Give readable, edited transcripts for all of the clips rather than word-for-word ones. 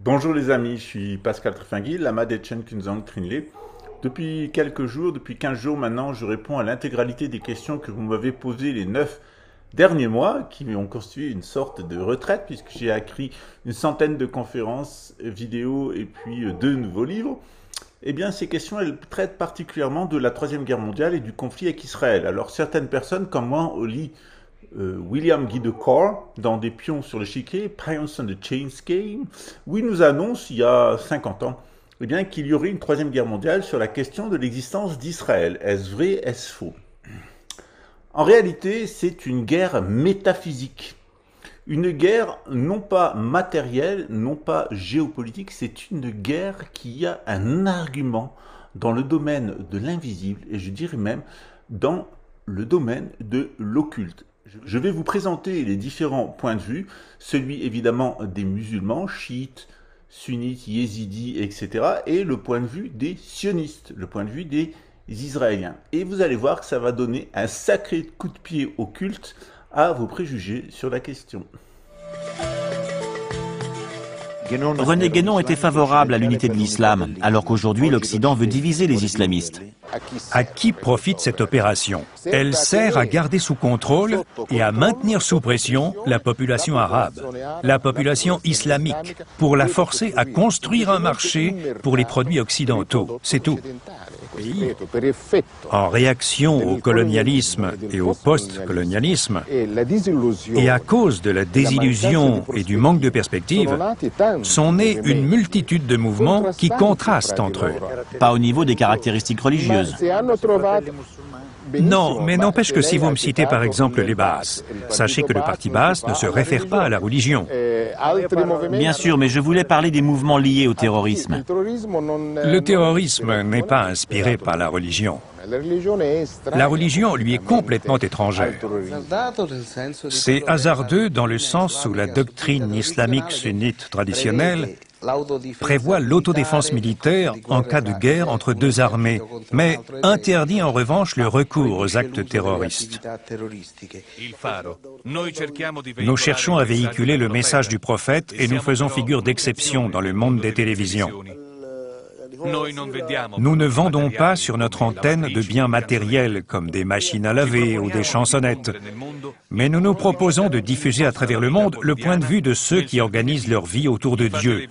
Bonjour les amis, je suis Pascal Trifingui, lama de Chen Kunzang Trinley. Depuis quelques jours, depuis 15 jours maintenant, je réponds à l'intégralité des questions que vous m'avez posées les 9 derniers mois, qui ont constitué une sorte de retraite, puisque j'ai écrit une centaine de conférences vidéo et puis 2 nouveaux livres. Eh bien, ces questions, elles traitent particulièrement de la Troisième Guerre mondiale et du conflit avec Israël. Alors, certaines personnes, comme moi, lit William Guy de Cor dans Des pions sur l'échiquier, Pions on the Chains Game, où il nous annonce, il y a 50 ans, eh bien, qu'il y aurait une Troisième Guerre mondiale sur la question de l'existence d'Israël. Est-ce vrai, est-ce faux? En réalité, c'est une guerre métaphysique. Une guerre non pas matérielle, non pas géopolitique, c'est une guerre qui a un argument dans le domaine de l'invisible, et je dirais même dans le domaine de l'occulte. Je vais vous présenter les différents points de vue, celui évidemment des musulmans, chiites, sunnites, yézidis, etc. et le point de vue des sionistes, le point de vue des Israéliens. Et vous allez voir que ça va donner un sacré coup de pied au culte à vos préjugés sur la question. René Guénon était favorable à l'unité de l'islam, alors qu'aujourd'hui l'Occident veut diviser les islamistes. À qui profite cette opération? Elle sert à garder sous contrôle et à maintenir sous pression la population arabe, la population islamique, pour la forcer à construire un marché pour les produits occidentaux. C'est tout. En réaction au colonialisme et au post-colonialisme, et à cause de la désillusion et du manque de perspective, sont nés une multitude de mouvements qui contrastent entre eux. Pas au niveau des caractéristiques religieuses. Non, mais n'empêche que si vous me citez par exemple les Baas, sachez que le parti Baas ne se réfère pas à la religion. Bien sûr, mais je voulais parler des mouvements liés au terrorisme. Le terrorisme n'est pas inspiré par la religion. La religion lui est complètement étrangère. C'est hasardeux dans le sens où la doctrine islamique sunnite traditionnelle prévoit l'autodéfense militaire en cas de guerre entre deux armées, mais interdit en revanche le recours aux actes terroristes. Nous cherchons à véhiculer le message du prophète et nous faisons figure d'exception dans le monde des télévisions. Nous ne vendons pas sur notre antenne de biens matériels comme des machines à laver ou des chansonnettes, mais nous nous proposons de diffuser à travers le monde le point de vue de ceux qui organisent leur vie autour de Dieu.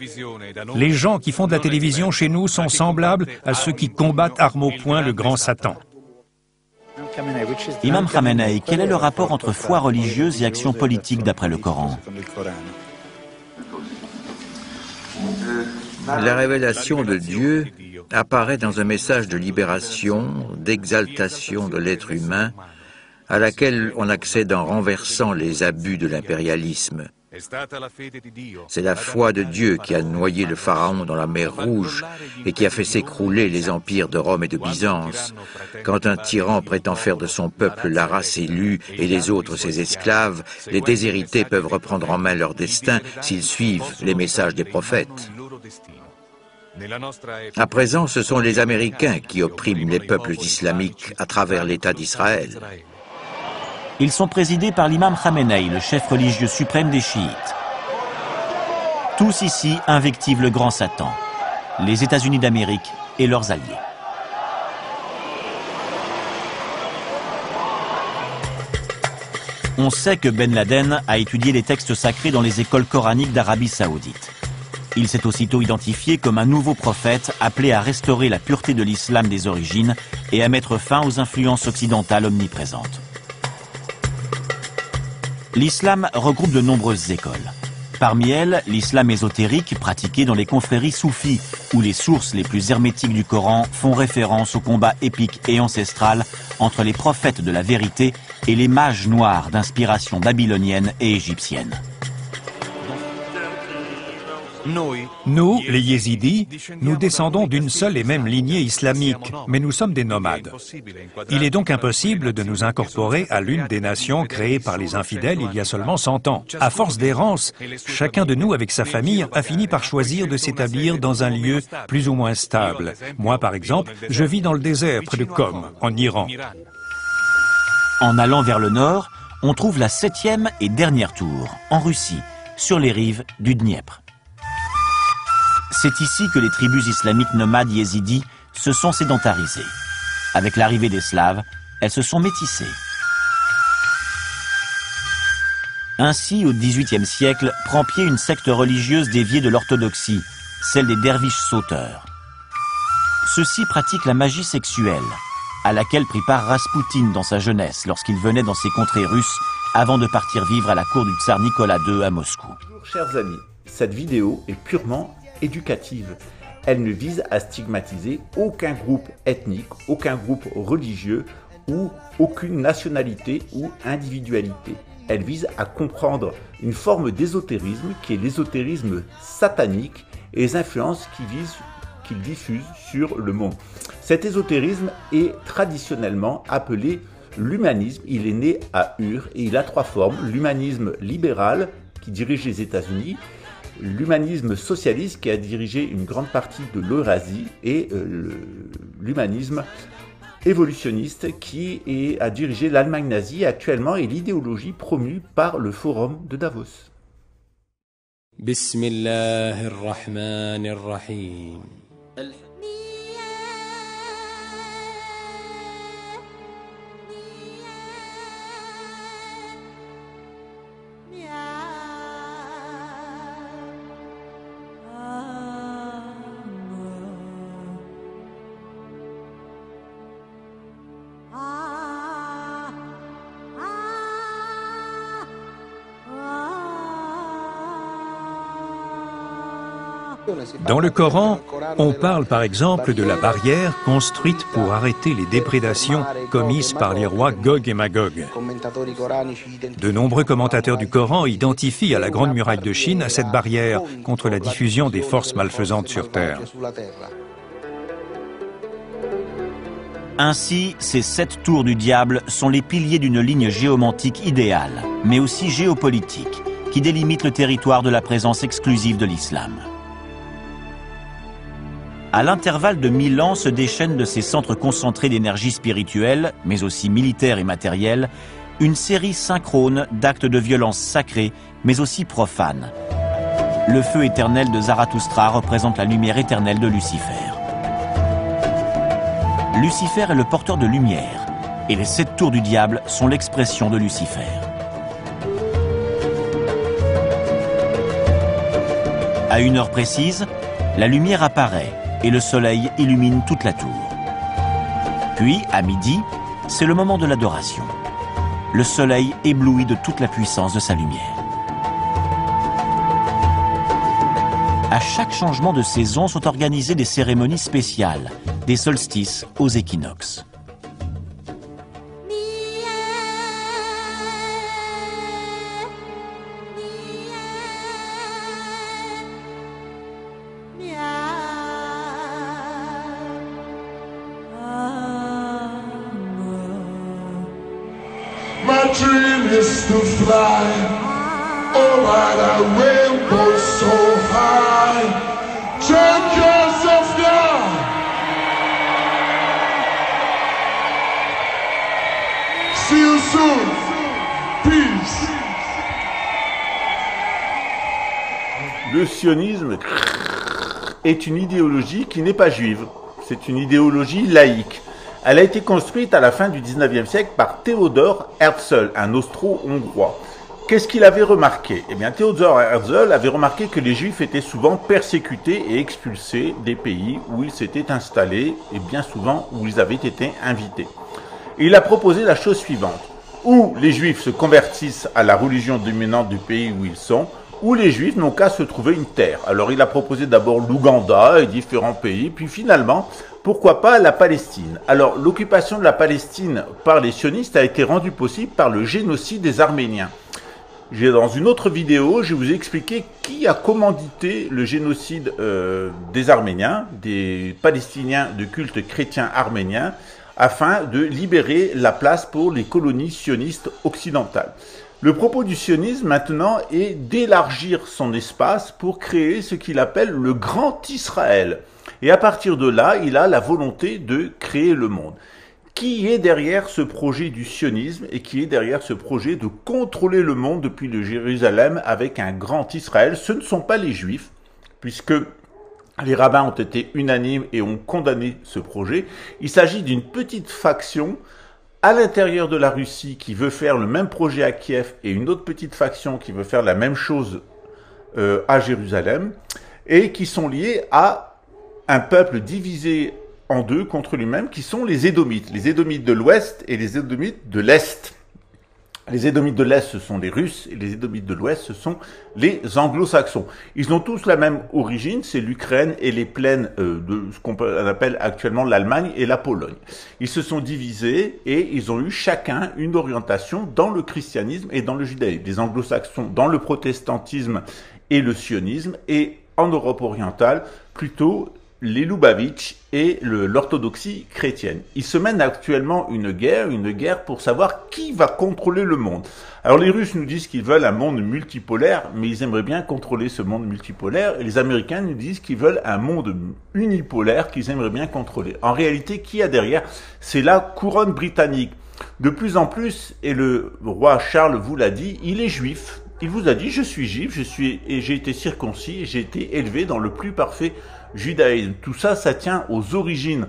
Les gens qui font de la télévision chez nous sont semblables à ceux qui combattent armes au poing le grand Satan. Imam Khamenei, quel est le rapport entre foi religieuse et action politique d'après le Coran? La révélation de Dieu apparaît dans un message de libération, d'exaltation de l'être humain, à laquelle on accède en renversant les abus de l'impérialisme. C'est la foi de Dieu qui a noyé le pharaon dans la mer Rouge et qui a fait s'écrouler les empires de Rome et de Byzance. Quand un tyran prétend faire de son peuple la race élue et les autres ses esclaves, les déshérités peuvent reprendre en main leur destin s'ils suivent les messages des prophètes. À présent, ce sont les Américains qui oppriment les peuples islamiques à travers l'État d'Israël. Ils sont présidés par l'imam Khamenei, le chef religieux suprême des chiites. Tous ici invectivent le grand Satan, les États-Unis d'Amérique et leurs alliés. On sait que Ben Laden a étudié les textes sacrés dans les écoles coraniques d'Arabie Saoudite. Il s'est aussitôt identifié comme un nouveau prophète appelé à restaurer la pureté de l'islam des origines et à mettre fin aux influences occidentales omniprésentes. L'islam regroupe de nombreuses écoles. Parmi elles, l'islam ésotérique pratiqué dans les confréries soufis, où les sources les plus hermétiques du Coran font référence au combat épique et ancestral entre les prophètes de la vérité et les mages noirs d'inspiration babylonienne et égyptienne. Nous, les Yézidis, nous descendons d'une seule et même lignée islamique, mais nous sommes des nomades. Il est donc impossible de nous incorporer à l'une des nations créées par les infidèles il y a seulement 100 ans. À force d'errance, chacun de nous avec sa famille a fini par choisir de s'établir dans un lieu plus ou moins stable. Moi, par exemple, je vis dans le désert près de Qom, en Iran. En allant vers le nord, on trouve la 7e et dernière tour, en Russie, sur les rives du Dniepr. C'est ici que les tribus islamiques nomades yézidis se sont sédentarisées. Avec l'arrivée des Slaves, elles se sont métissées. Ainsi, au XVIIIe siècle, prend pied une secte religieuse déviée de l'orthodoxie, celle des derviches sauteurs. Ceux-ci pratiquent la magie sexuelle, à laquelle prit part Raspoutine dans sa jeunesse, lorsqu'il venait dans ces contrées russes, avant de partir vivre à la cour du tsar Nicolas II à Moscou. Bonjour chers amis, cette vidéo est purement éducative. Elle ne vise à stigmatiser aucun groupe ethnique, aucun groupe religieux ou aucune nationalité ou individualité. Elle vise à comprendre une forme d'ésotérisme qui est l'ésotérisme satanique et les influences qu'il diffuse sur le monde. Cet ésotérisme est traditionnellement appelé l'humanisme. Il est né à Ur et il a trois formes. L'humanisme libéral qui dirige les États-Unis, l'humanisme socialiste qui a dirigé une grande partie de l'Eurasie et l'humanisme évolutionniste qui a dirigé l'Allemagne nazie actuellement et l'idéologie promue par le Forum de Davos. Bismillahirrahmanirrahim. Dans le Coran, on parle par exemple de la barrière construite pour arrêter les déprédations commises par les rois Gog et Magog. De nombreux commentateurs du Coran identifient à la Grande Muraille de Chine cette barrière contre la diffusion des forces malfaisantes sur Terre. Ainsi, ces 7 tours du diable sont les piliers d'une ligne géomantique idéale, mais aussi géopolitique, qui délimite le territoire de la présence exclusive de l'islam. À l'intervalle de 1000 ans se déchaînent de ces centres concentrés d'énergie spirituelle, mais aussi militaire et matérielle, une série synchrone d'actes de violence sacrés, mais aussi profanes. Le feu éternel de Zarathustra représente la lumière éternelle de Lucifer. Lucifer est le porteur de lumière, et les 7 tours du diable sont l'expression de Lucifer. À une heure précise, la lumière apparaît, et le soleil illumine toute la tour. Puis, à midi, c'est le moment de l'adoration. Le soleil éblouit de toute la puissance de sa lumière. À chaque changement de saison sont organisées des cérémonies spéciales, des solstices aux équinoxes. My dream is to fly over the rainbow so high. Champions of God. See you soon. Peace. Le sionisme est une idéologie qui n'est pas juive. C'est une idéologie laïque. Elle a été construite à la fin du 19e siècle par Théodore Herzl, un Austro-Hongrois. Qu'est-ce qu'il avait remarqué? Eh bien, Théodore Herzl avait remarqué que les Juifs étaient souvent persécutés et expulsés des pays où ils s'étaient installés et bien souvent où ils avaient été invités. Et il a proposé la chose suivante. Ou les Juifs se convertissent à la religion dominante du pays où ils sont, ou les Juifs n'ont qu'à se trouver une terre. Alors il a proposé d'abord l'Ouganda et différents pays, puis finalement, pourquoi pas la Palestine? Alors l'occupation de la Palestine par les sionistes a été rendue possible par le génocide des Arméniens. Dans une autre vidéo, je vous ai expliqué qui a commandité le génocide des Arméniens, des Palestiniens de culte chrétien arménien, afin de libérer la place pour les colonies sionistes occidentales. Le propos du sionisme maintenant est d'élargir son espace pour créer ce qu'il appelle le Grand Israël. Et à partir de là, il a la volonté de créer le monde. Qui est derrière ce projet du sionisme et qui est derrière ce projet de contrôler le monde depuis le Jérusalem avec un Grand Israël? Ce ne sont pas les Juifs, puisque Les rabbins ont été unanimes et ont condamné ce projet. Il s'agit d'une petite faction à l'intérieur de la Russie qui veut faire le même projet à Kiev et une autre petite faction qui veut faire la même chose à Jérusalem et qui sont liés à un peuple divisé en deux contre lui-même qui sont les Édomites de l'Ouest et les Édomites de l'Est. Les Édomites de l'Est, ce sont les Russes, et les Édomites de l'Ouest, ce sont les Anglo-Saxons. Ils ont tous la même origine, c'est l'Ukraine et les plaines de ce qu'on appelle actuellement l'Allemagne et la Pologne. Ils se sont divisés et ils ont eu chacun une orientation dans le christianisme et dans le judaïsme. Les Anglo-Saxons dans le protestantisme et le sionisme, et en Europe orientale, plutôt les Lubavitch et l'orthodoxie chrétienne. Ils se mènent actuellement une guerre pour savoir qui va contrôler le monde. Alors les Russes nous disent qu'ils veulent un monde multipolaire, mais ils aimeraient bien contrôler ce monde multipolaire, et les Américains nous disent qu'ils veulent un monde unipolaire qu'ils aimeraient bien contrôler. En réalité, qui y a derrière? C'est la couronne britannique. De plus en plus, et le roi Charles vous l'a dit, il est juif. Il vous a dit, je suis juif, j'ai été circoncis, et j'ai été élevé dans le plus parfait judaïsme. Tout ça, ça tient aux origines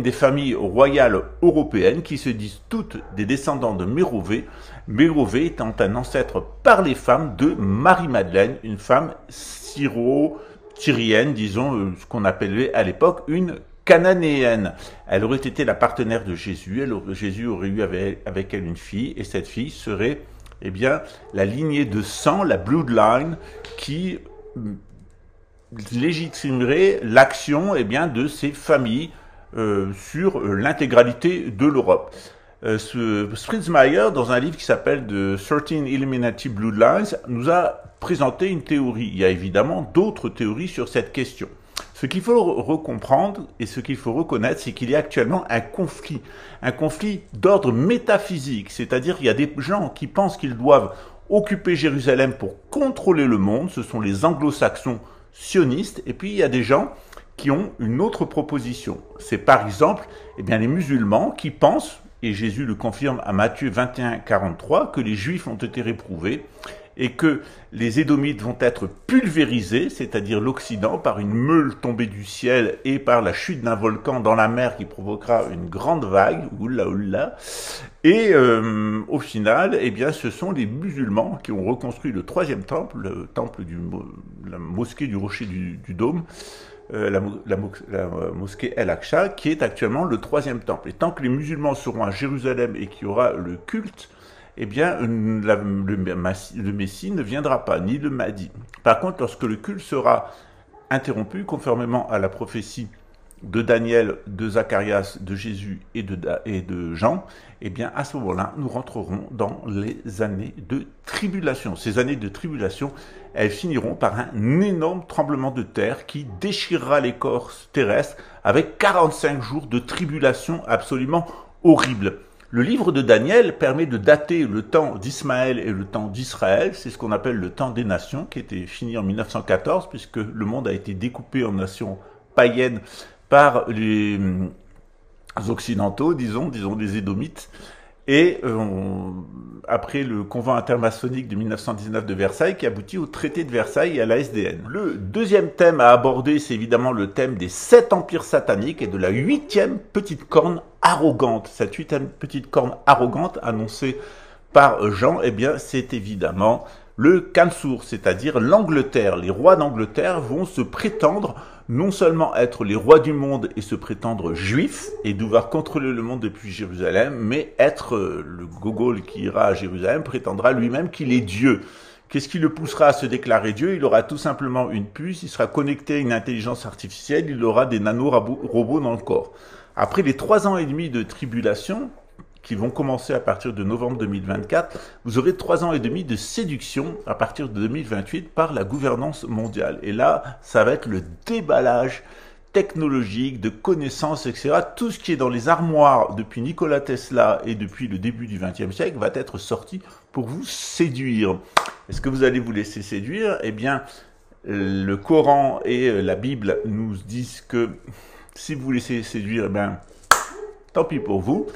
des familles royales européennes qui se disent toutes des descendants de Mérové. Mérové étant un ancêtre par les femmes de Marie-Madeleine, une femme syro-tyrienne, disons, ce qu'on appelait à l'époque une cananéenne. Elle aurait été la partenaire de Jésus. Jésus aurait eu avec elle une fille, et cette fille serait, eh bien, la lignée de sang, la bloodline, qui légitimerait l'action, eh bien, de ces familles sur l'intégralité de l'Europe. Fritz Meyer, dans un livre qui s'appelle The 13 Illuminati Bloodlines, nous a présenté une théorie. Il y a évidemment d'autres théories sur cette question. Ce qu'il faut recomprendre et ce qu'il faut reconnaître, c'est qu'il y a actuellement un conflit d'ordre métaphysique, c'est-à-dire qu'il y a des gens qui pensent qu'ils doivent occuper Jérusalem pour contrôler le monde, ce sont les anglo-saxons sionistes, et puis il y a des gens qui ont une autre proposition. C'est par exemple, eh bien, les musulmans qui pensent, et Jésus le confirme à Matthieu 21, 43, que les Juifs ont été réprouvés et que les Édomites vont être pulvérisés, c'est-à-dire l'Occident, par une meule tombée du ciel et par la chute d'un volcan dans la mer qui provoquera une grande vague, oula oula. Et au final, eh bien, ce sont les musulmans qui ont reconstruit le troisième temple, le temple la mosquée du rocher du dôme, la mosquée El-Aqsa, qui est actuellement le troisième temple. Et tant que les musulmans seront à Jérusalem et qu'il y aura le culte, eh bien, le Messie ne viendra pas, ni le Mahdi. Par contre, lorsque le culte sera interrompu, conformément à la prophétie de Daniel, de Zacharias, de Jésus et de Jean, eh bien, à ce moment-là, nous rentrerons dans les années de tribulation. Ces années de tribulation, elles finiront par un énorme tremblement de terre qui déchirera les corps terrestres avec 45 jours de tribulation absolument horrible. Le livre de Daniel permet de dater le temps d'Ismaël et le temps d'Israël. C'est ce qu'on appelle le temps des nations, qui était fini en 1914, puisque le monde a été découpé en nations païennes par les occidentaux, disons les Édomites. Et après le convent intermaçonnique de 1919 de Versailles, qui aboutit au traité de Versailles et à la SDN. Le deuxième thème à aborder, c'est évidemment le thème des 7 empires sataniques et de la 8e petite corne arrogante. Cette 8e petite corne arrogante annoncée par Jean, eh bien, c'est évidemment le Kansour, c'est-à-dire l'Angleterre. Les rois d'Angleterre vont se prétendre non seulement être les rois du monde et se prétendre juifs et devoir contrôler le monde depuis Jérusalem, mais être le gogol qui ira à Jérusalem prétendra lui-même qu'il est Dieu. Qu'est-ce qui le poussera à se déclarer Dieu? Il aura tout simplement une puce, il sera connecté à une intelligence artificielle, il aura des nanorobots dans le corps. Après les 3 ans et demi de tribulation, qui vont commencer à partir de novembre 2024, vous aurez 3 ans et demi de séduction à partir de 2028 par la gouvernance mondiale. Et là, ça va être le déballage technologique, de connaissances, etc. Tout ce qui est dans les armoires depuis Nikola Tesla et depuis le début du XXe siècle va être sorti pour vous séduire. Est-ce que vous allez vous laisser séduire? Eh bien, le Coran et la Bible nous disent que si vous vous laissez séduire, eh bien, tant pis pour vous,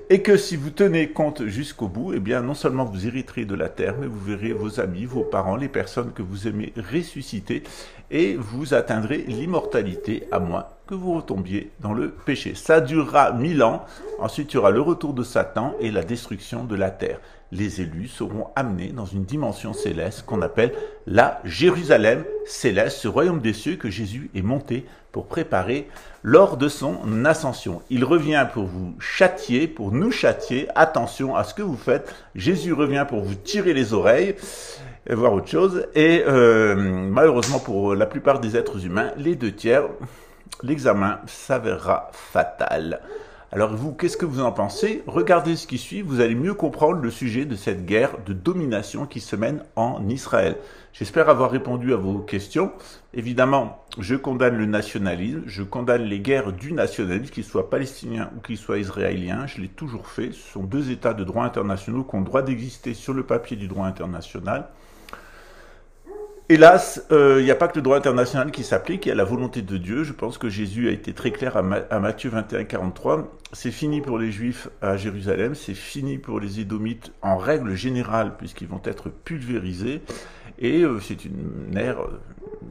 et que si vous tenez compte jusqu'au bout, eh bien non seulement vous hériterez de la terre, mais vous verrez vos amis, vos parents, les personnes que vous aimez ressusciter, et vous atteindrez l'immortalité, à moins que vous retombiez dans le péché. Ça durera 1000 ans, ensuite il y aura le retour de Satan et la destruction de la terre. Les élus seront amenés dans une dimension céleste qu'on appelle la Jérusalem céleste, ce royaume des cieux que Jésus est monté pour préparer lors de son ascension. Il revient pour vous châtier, pour nous châtier. Attention à ce que vous faites. Jésus revient pour vous tirer les oreilles, et voir autre chose. Et malheureusement pour la plupart des êtres humains, les 2/3, l'examen s'avérera fatal. Alors vous, qu'est-ce que vous en pensez? Regardez ce qui suit, vous allez mieux comprendre le sujet de cette guerre de domination qui se mène en Israël. J'espère avoir répondu à vos questions. Évidemment, je condamne le nationalisme, je condamne les guerres du nationalisme, qu'ils soient palestiniens ou qu'ils soient israéliens. Je l'ai toujours fait. Ce sont deux États de droit internationaux qui ont le droit d'exister sur le papier du droit international. Hélas, il n'y a pas que le droit international qui s'applique, il y a la volonté de Dieu. Je pense que Jésus a été très clair à Matthieu 21, 43. C'est fini pour les Juifs à Jérusalem, c'est fini pour les Édomites en règle générale, puisqu'ils vont être pulvérisés. Et c'est une ère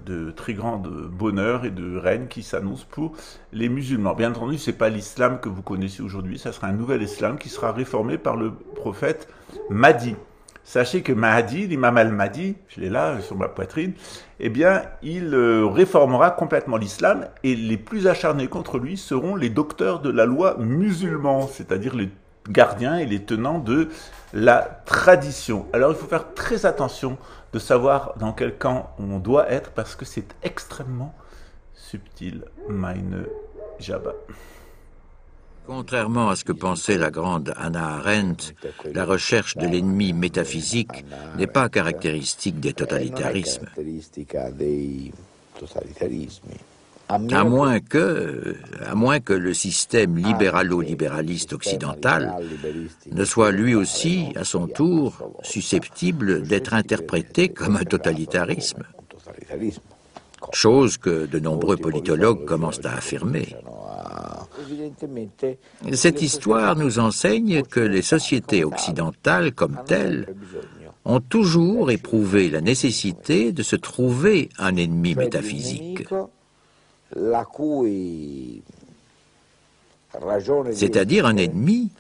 de très grand bonheur et de règne qui s'annonce pour les musulmans. Bien entendu, ce n'est pas l'islam que vous connaissez aujourd'hui, ça sera un nouvel islam qui sera réformé par le prophète Mahdi. Sachez que Mahdi, l'imam al-Mahdi, je l'ai là sur ma poitrine, eh bien, il réformera complètement l'islam et les plus acharnés contre lui seront les docteurs de la loi musulmans, c'est-à-dire les gardiens et les tenants de la tradition. Alors, il faut faire très attention de savoir dans quel camp on doit être parce que c'est extrêmement subtil. Meine Jabba. Contrairement à ce que pensait la grande Hannah Arendt, la recherche de l'ennemi métaphysique n'est pas caractéristique des totalitarismes. À moins que le système libéralo-libéraliste occidental ne soit lui aussi, à son tour, susceptible d'être interprété comme un totalitarisme. Chose que de nombreux politologues commencent à affirmer. Cette histoire nous enseigne que les sociétés occidentales comme telles ont toujours éprouvé la nécessité de se trouver un ennemi métaphysique, c'est-à-dire un ennemi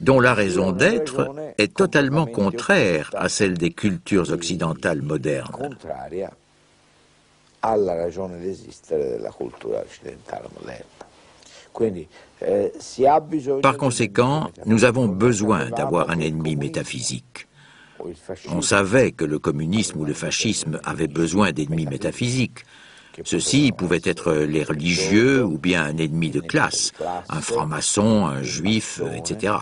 dont la raison d'être est totalement contraire à celle des cultures occidentales modernes. Par conséquent, nous avons besoin d'avoir un ennemi métaphysique. On savait que le communisme ou le fascisme avaient besoin d'ennemis métaphysiques. Ceux-ci pouvaient être les religieux ou bien un ennemi de classe, un franc-maçon, un juif, etc.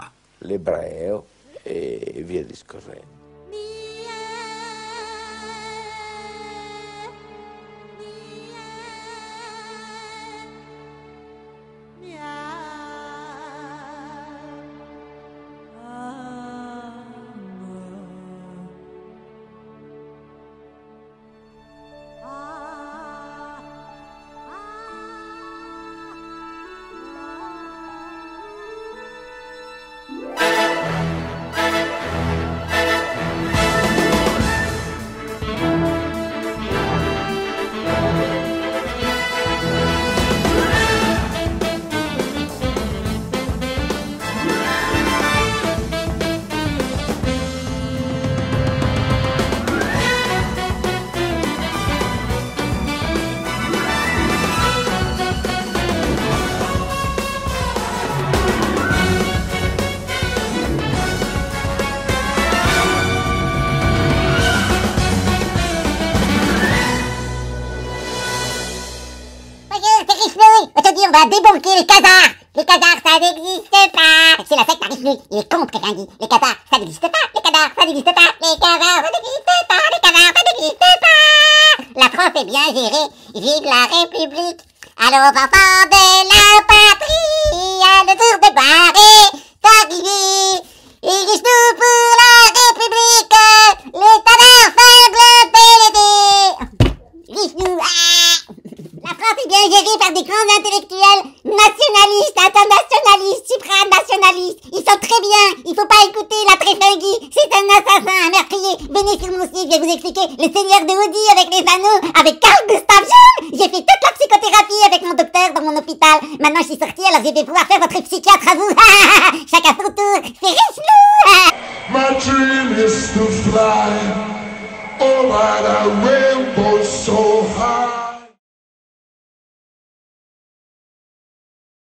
On va débunker les Khazars. Les Khazars, ça n'existe pas. C'est la secte Ariflu. Il est contre Feringhi. Les Khazars, ça n'existe pas. Les Khazars, ça n'existe pas. Les Khazars, ça n'existe pas. Les Khazars, ça n'existe pas. La France est bien gérée. Vive la République. Alors, enfants de la patrie, à le tour de gloire est arrivé. Érige-nous pour la République. Les Khazars, cinglent PLD. Érige-nous. La France est bien gérée par des grands intellectuels nationalistes, internationalistes, supranationalistes. Ils sont très bien. Il faut pas écouter la Tréfingui. C'est un assassin, un meurtrier. Venez sur mon site, je vais vous expliquer le Seigneur de Audi avec les anneaux, avec Carl Gustav Jung. J'ai fait toute la psychothérapie avec mon docteur dans mon hôpital. Maintenant, je suis sortie, alors je vais pouvoir faire votre psychiatre à vous. Chacun son tour. C'est riche, My dream is to fly over the rainbow.